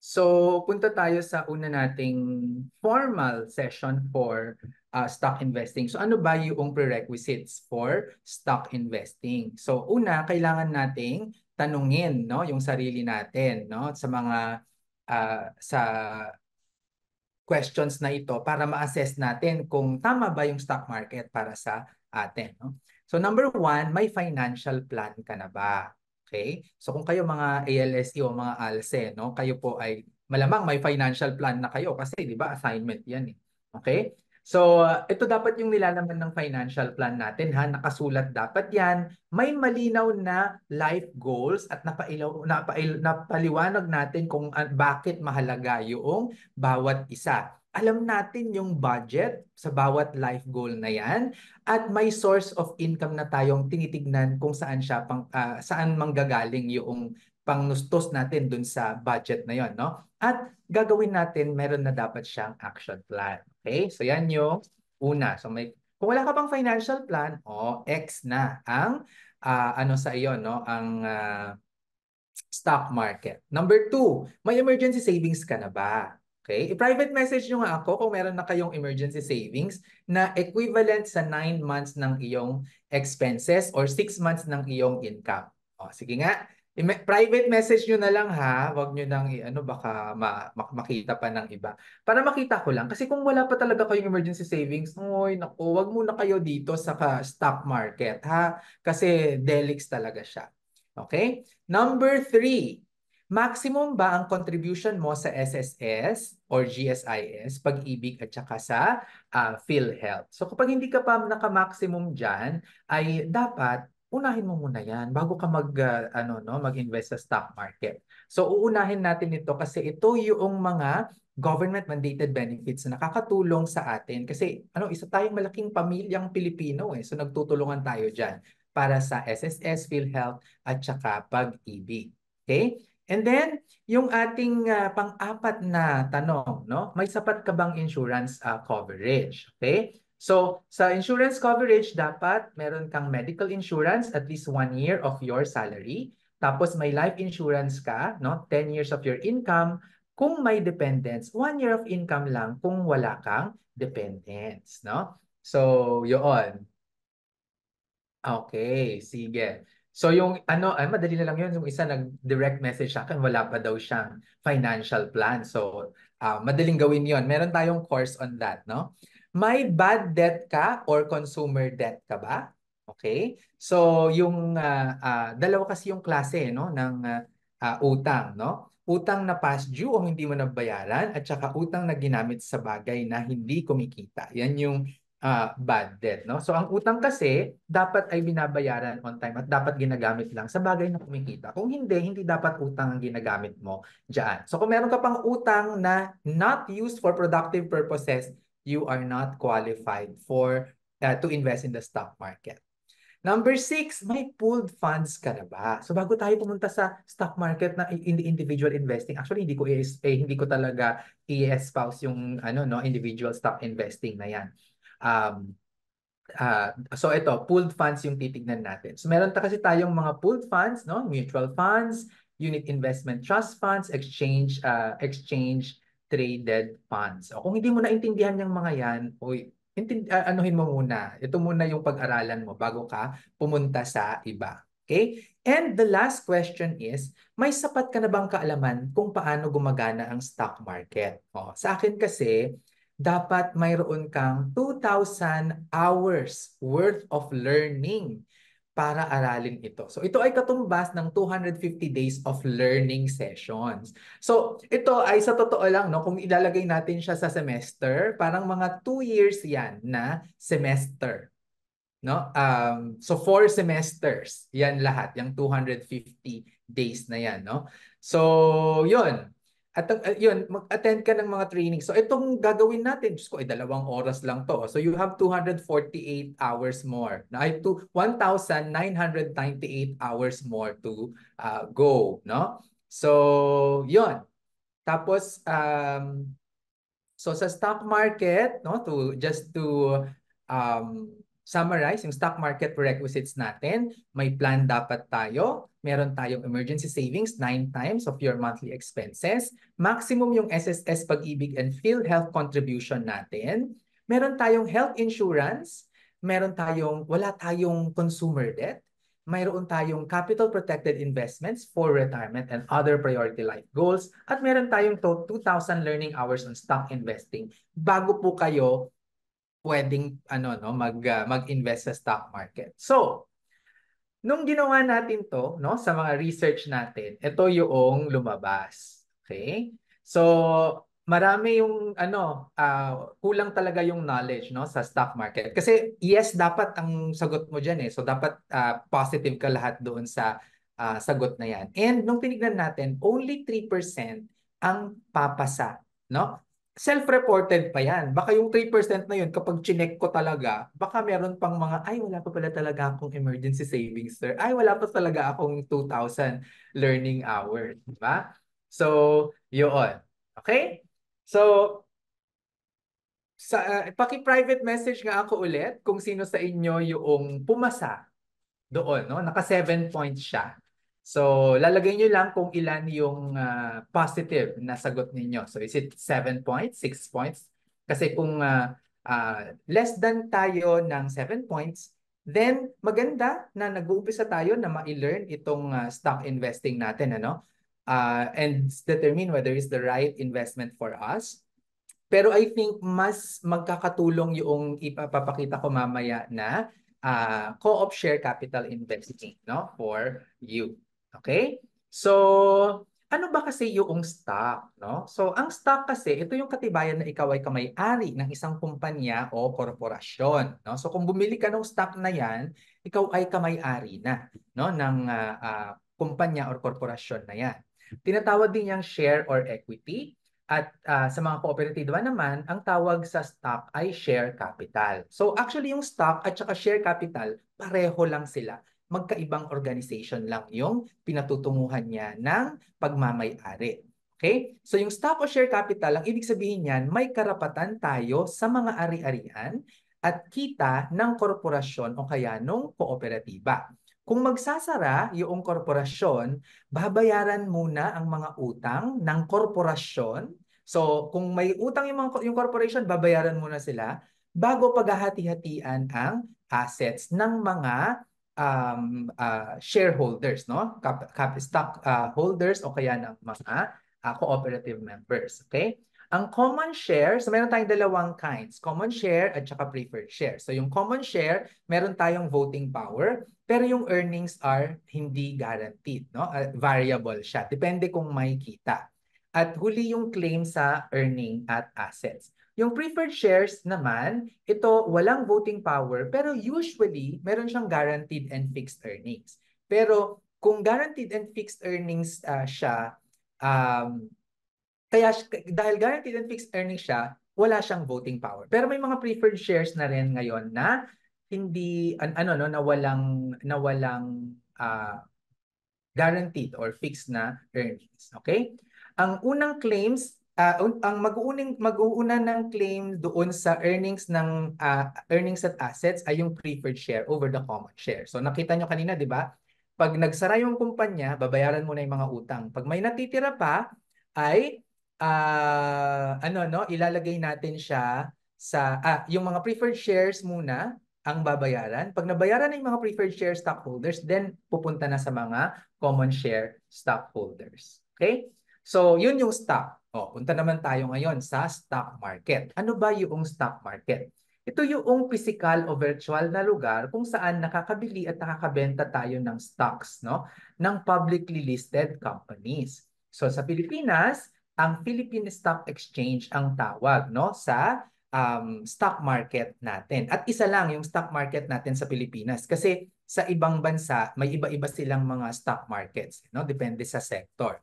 So, punta tayo sa una nating formal session for stock investing. So, ano ba yung prerequisites for stock investing? So, una, kailangan nating tanungin, no, yung sarili natin, no, sa mga sa questions na ito para ma-assess natin kung tama ba yung stock market para sa atin, no? So, number one, may financial plan ka na ba? Okay? So kung kayo mga ALSE o mga ALSE, no, kayo po ay malamang may financial plan na kayo kasi 'di ba assignment 'yan eh. Okay? So ito dapat yung nilalaman ng financial plan natin ha, nakasulat dapat 'yan. May malinaw na life goals at napaliwanag natin kung bakit mahalaga yung bawat isa. Alam natin yung budget sa bawat life goal na 'yan at may source of income na tayong tinitignan kung saan saan manggagaling yung pangnustos natin dun sa budget na yon, no? At gagawin natin, meron na dapat siyang action plan. Okay? So yan yung una. So kung wala ka pang financial plan, X na ang ano sa iyo, no? Ang stock market. Number two, may emergency savings ka na ba? Okay? I-private message nyo nga ako kung meron na kayong emergency savings na equivalent sa 9 months ng iyong expenses or 6 months ng iyong income. Sige nga, private message nyo na lang ha. Huwag nyo nang baka makita pa ng iba. Para makita ko lang. Kasi kung wala pa talaga kayong emergency savings, oy, naku, wag muna kayo dito sa stock market ha. Kasi delix talaga siya. Okay? Number three, maximum ba ang contribution mo sa SSS or GSIS, Pag-ibig at saka sa PhilHealth? So kapag hindi ka pa naka-maximum dyan, ay dapat unahin mo muna yan bago ka mag-invest sa stock market. So uunahin natin ito kasi ito yung mga government mandated benefits na nakakatulong sa atin kasi isa tayong malaking pamilyang Pilipino eh. So nagtutulungan tayo diyan para sa SSS, PhilHealth at saka Pag-ibig. Okay? And then, yung ating pang-apat na tanong, no? May sapat ka bang insurance coverage? Okay? So, sa insurance coverage, dapat meron kang medical insurance at least 1 year of your salary. Tapos may life insurance ka, no? 10 years of your income. Kung may dependents, 1 year of income lang kung wala kang dependents, no? So, yun. Okay, sige. So yung madali na lang yun. Yung isa nag-direct message sa akin, wala pa daw siyang financial plan. So, madaling gawin yon. Meron tayong course on that, no? May bad debt ka or consumer debt ka ba? Okay? So, yung dalawa kasi yung klase, no, ng utang, no? Utang na past due o hindi mo nabayaran at saka utang na ginamit sa bagay na hindi kumikita. Yan yung bad debt, no? So ang utang kasi dapat ay binabayaran on time at dapat ginagamit lang sa bagay na kumikita. Kung hindi, hindi dapat utang ang ginagamit mo diyan. So kung meron ka pang utang na not used for productive purposes, you are not qualified to invest in the stock market. Number 6, may pooled funds ka na ba? So bago tayo pumunta sa stock market na individual investing, actually hindi ko talaga i-espouse yung individual stock investing na 'yan. So ito, pooled funds yung titignan natin. So meron kasi tayong mga pooled funds, no? Mutual funds, unit investment trust funds, exchange traded funds. O kung hindi mo naintindihan yung mga yan, anuhin mo muna. Ito muna yung pag-aralan mo bago ka pumunta sa iba. Okay? And the last question is, may sapat ka na bang kaalaman kung paano gumagana ang stock market? Sa akin kasi, dapat mayroon kang 2,000 hours worth of learning para aralin ito. So ito ay katumbas ng 250 days of learning sessions. So ito ay sa totoo lang, no, kung ilalagay natin siya sa semester, parang mga 2 years yan na semester. No? So 4 semesters, yan lahat, yung 250 days na yan. No? So yun, at yun, mag-attend ka ng mga training. So itong gagawin natin, Diyos ko, 2 oras lang to. So you have 248 hours more. Na ay 1,998 hours more to go, no? So, yun. Tapos so sa stock market, no, just to summarize yung stock market prerequisites natin, may plan dapat tayo, Meron tayong emergency savings, 9 times of your monthly expenses. Maximum yung SSS Pag-ibig and PhilHealth contribution natin. Meron tayong health insurance. Wala tayong consumer debt. Mayroon tayong capital protected investments for retirement and other priority life goals. At meron tayong 2,000 learning hours on stock investing bago po kayo pwedeng mag-invest sa stock market. So, nung ginawa natin to, no, sa mga research natin, ito yung lumabas. Okay? So, marami yung kulang talaga yung knowledge, no, sa stock market. Kasi yes, dapat ang sagot mo diyan eh. So dapat positive ka lahat doon sa sagot na 'yan. And nung tinignan natin, only 3% ang papasa, no? Self-reported pa yan. Baka yung 3% na yun, kapag chinek ko talaga, baka meron pang mga, ay, wala pa pala talaga akong emergency savings, sir. Ay, wala pa talaga akong 2,000 learning hours. Diba? So, yun. Okay? So, paki-private message nga ako ulit kung sino sa inyo yung pumasa doon, no? Naka 7 points siya. So, lalagay nyo lang kung ilan yung positive na sagot ninyo. So, is it 7 points, 6 points? Kasi kung less than tayo ng 7 points, then maganda na nag-uumpisa tayo na ma-learn itong stock investing natin, ano? And determine whether it's the right investment for us. Pero I think mas magkakatulong yung ipapakita ko mamaya na co-op share capital investing, no, for you. Okay? So, ano ba kasi yung stock, no? So, ang stock kasi, ito yung katibayan na ikaw ay kamay-ari ng isang kumpanya o korporasyon, no? So, kung bumili ka ng stock na yan, ikaw ay kamay-ari na, no, ng kumpanya or korporasyon na yan. Tinatawag din niyang share or equity. At sa mga kooperatiba naman, ang tawag sa stock ay share capital. So actually yung stock at saka share capital, pareho lang sila. Magkaibang organization lang yung pinatutunguhan niya ng pagmamay-ari. Okay? So yung stock o share capital, ang ibig sabihin niyan, may karapatan tayo sa mga ari-arian at kita ng korporasyon o kaya nung kooperatiba. Kung magsasara yung korporasyon, babayaran muna ang mga utang ng korporasyon. So, kung may utang yung corporation, babayaran muna sila bago paghahati-hatian ang assets ng mga shareholders, no? Stock holders o kaya ng mga cooperative members. Okay? Ang common share, so meron tayong dalawang kinds, common share at saka preferred share. So yung common share, meron tayong voting power, pero yung earnings are hindi guaranteed, no? Variable siya. Depende kung may kita. At huli yung claim sa earning at assets. Yung preferred shares naman, ito walang voting power, pero usually meron siyang guaranteed and fixed earnings. Pero kung guaranteed and fixed earnings siya, kaya dahil guaranteed and fixed earnings siya, wala siyang voting power. Pero may mga preferred shares na rin ngayon na hindi na walang guaranteed or fixed na earnings. Okay? Ang unang claims, ang mag-uuna ng claim doon sa earnings ng earnings at assets ay yung preferred share over the common share. So nakita nyo kanina, di ba? Pag nagsara yung kumpanya, babayaran mo na yung mga utang. Pag may natitira pa, ay ilalagay natin siya sa yung mga preferred shares muna ang babayaran. Pag nabayaran na yung mga preferred share stockholders, then pupunta na sa mga common share stockholders. Okay? So, yun yung stock. Punta naman tayo ngayon sa stock market. Ano ba yung stock market? Ito yung physical o virtual na lugar kung saan nakakabili at nakakabenta tayo ng stocks, no, ng publicly listed companies. So, sa Pilipinas, ang Philippine Stock Exchange ang tawag, no, sa stock market natin. At isa lang yung stock market natin sa Pilipinas kasi sa ibang bansa may iba-iba silang mga stock markets, no? Depende sa sector.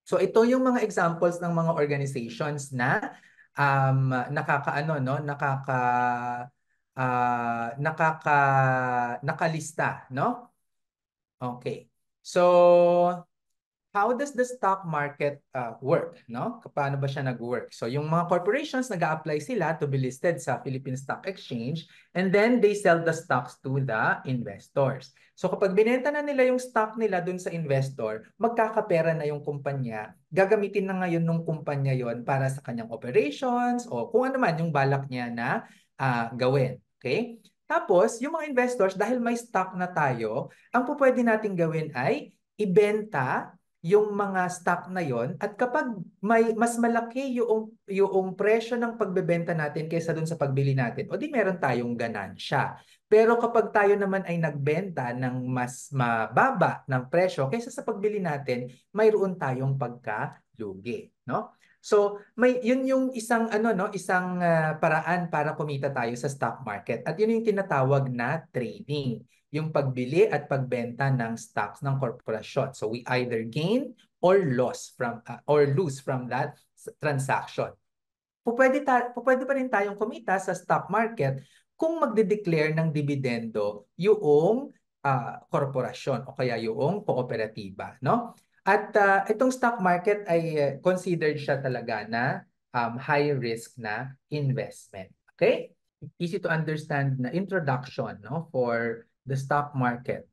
So ito yung mga examples ng mga organizations na nakalista, no? Okay. So How does the stock market work, no? Paano ba siya nag-work? So yung mga corporations nag-a-apply sila to be listed sa Philippine Stock Exchange and then they sell the stocks to the investors. So kapag binenta na nila yung stock nila dun sa investor, magkakapera na yung kumpanya. Gagamitin na ngayon ng kumpanya yon para sa kanyang operations o kung ano man yung balak niya na gawin. Okay? Tapos, yung mga investors, dahil may stock na tayo, ang pwede nating gawin ay ibenta yung mga stock na yon at kapag may mas malaki yung presyo ng pagbebenta natin kaysa dun sa pagbili natin, o di meron tayong ganansya. Pero kapag tayo naman ay nagbenta ng mas mababa ng presyo kaysa sa pagbili natin, mayroon tayong pagkalugi, no? So, may yun yung isang ano no, isang paraan para kumita tayo sa stock market. At yun yung tinatawag na trading, yung pagbili at pagbenta ng stocks ng korporasyon. So we either gain or lose from that transaction. Pwede pa rin tayong kumita sa stock market kung magde-declare ng dividendo yung korporasyon o kaya yung kooperatiba, no? At itong stock market ay considered siya talaga na high risk na investment. Okay? Easy to understand na introduction, no, for the stock market.